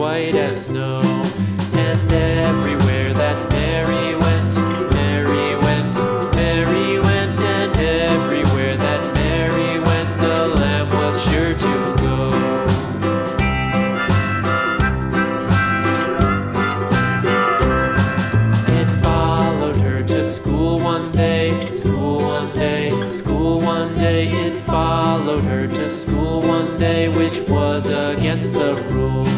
white as snow. And everywhere that Mary went, Mary went, Mary went, and everywhere that Mary went, the lamb was sure to go. It followed her to school one day, school one day, school one day. It followed her to school one day, which was against the rules.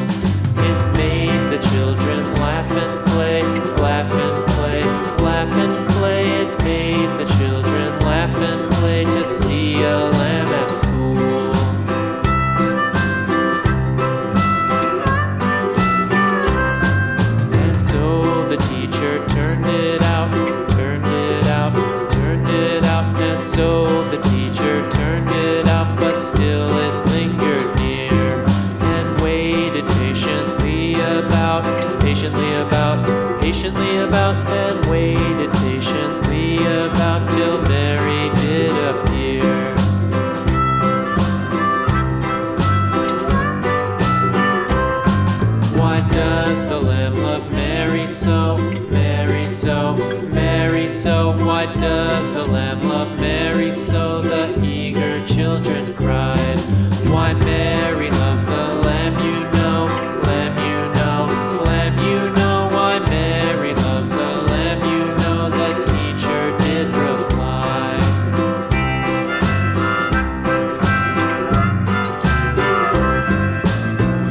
It made the children laugh and play, laugh and play, laugh and play. It made the children laugh and play to see a lamb at school. And so the teacher turned it out, turned it out, turned it out. And so the teacher turned it out, but still it lingered near and waited patiently about, patiently about, and waited patiently about till Mary did appear. Why does the lamb love Mary so, Mary so, Mary so? Why does the lamb love Mary so? The eager children cried. Why Mary loves the lamb, you know, lamb, you know, lamb, you know. Why Mary loves the lamb, you know, the teacher did reply.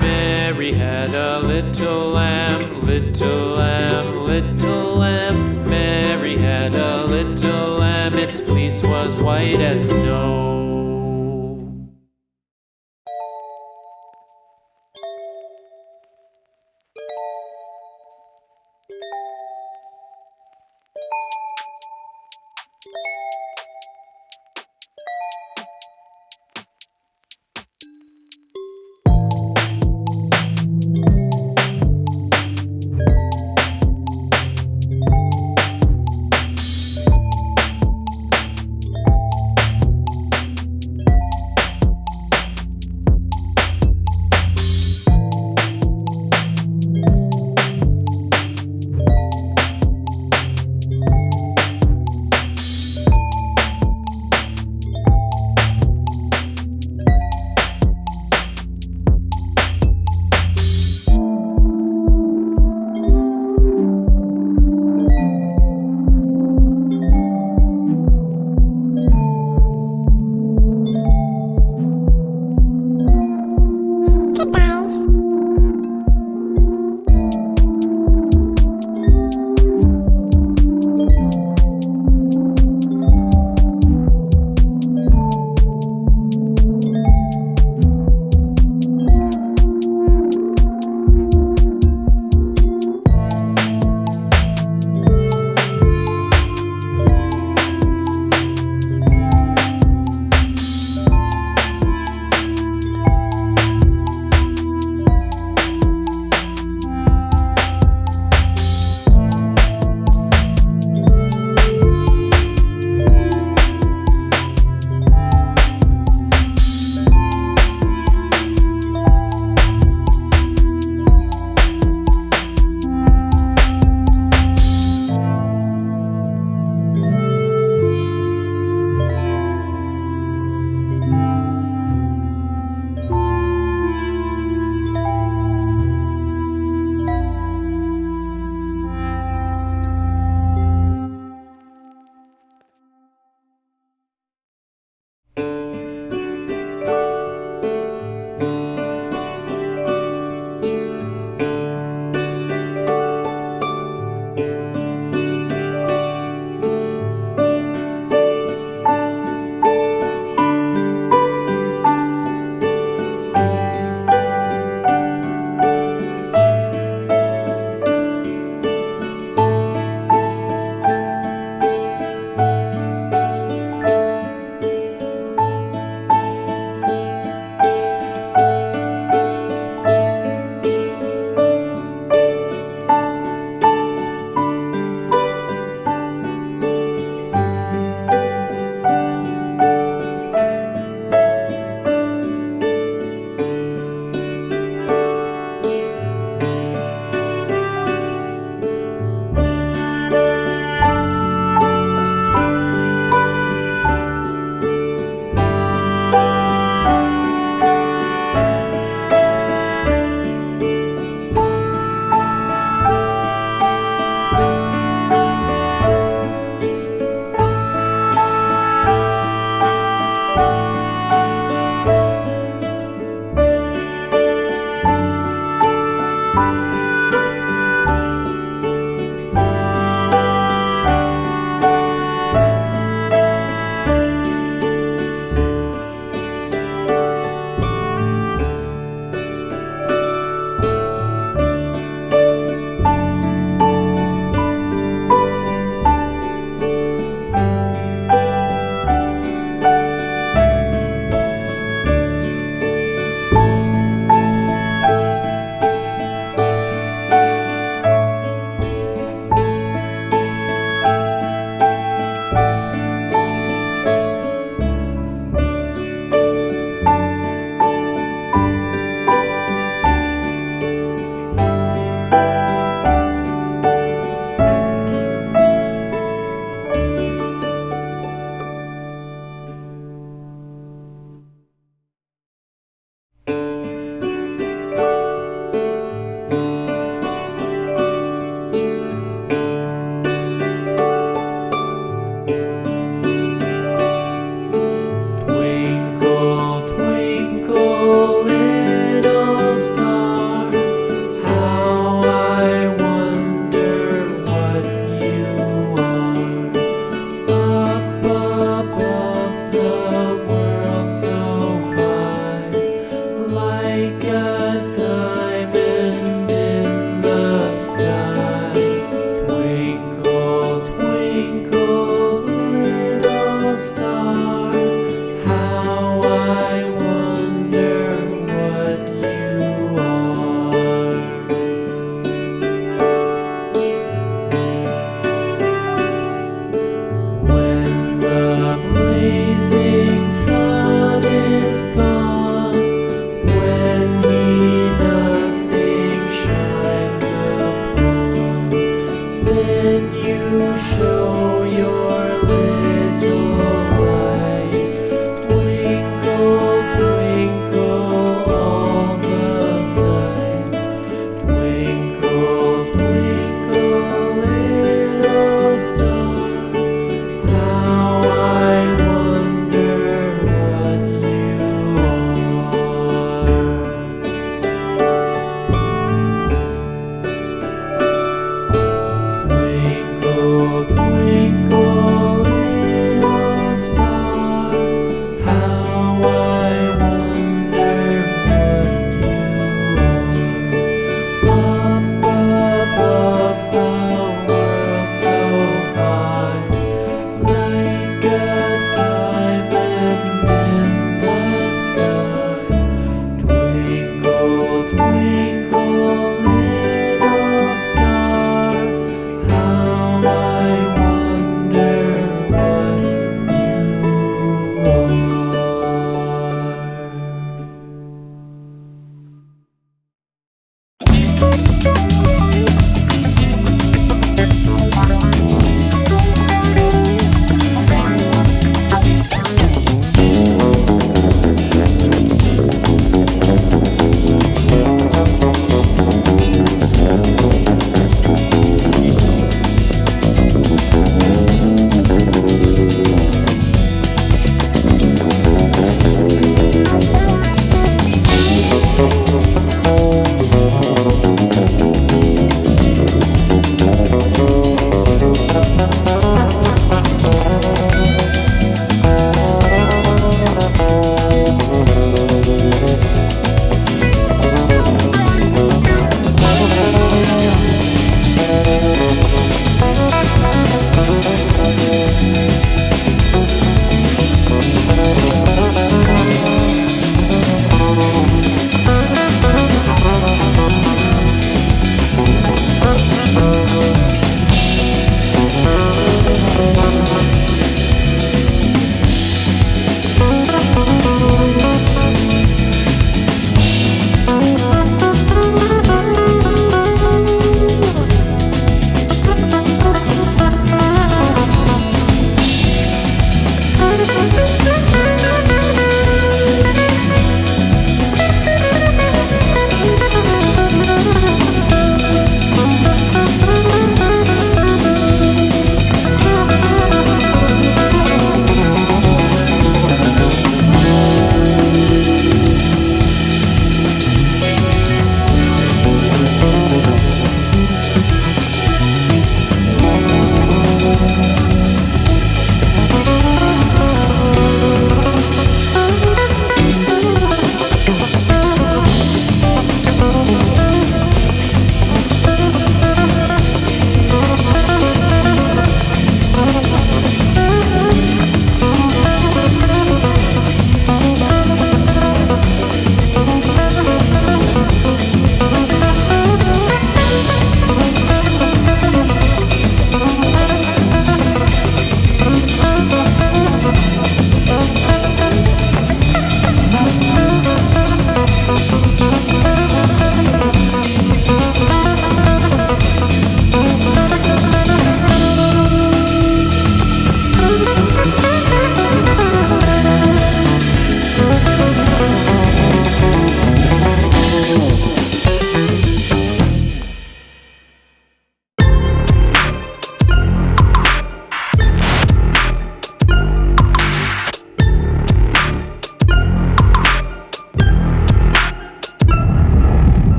Mary had a little lamb, little lamb, little lamb. Mary had a little lamb, its fleece was white as snow.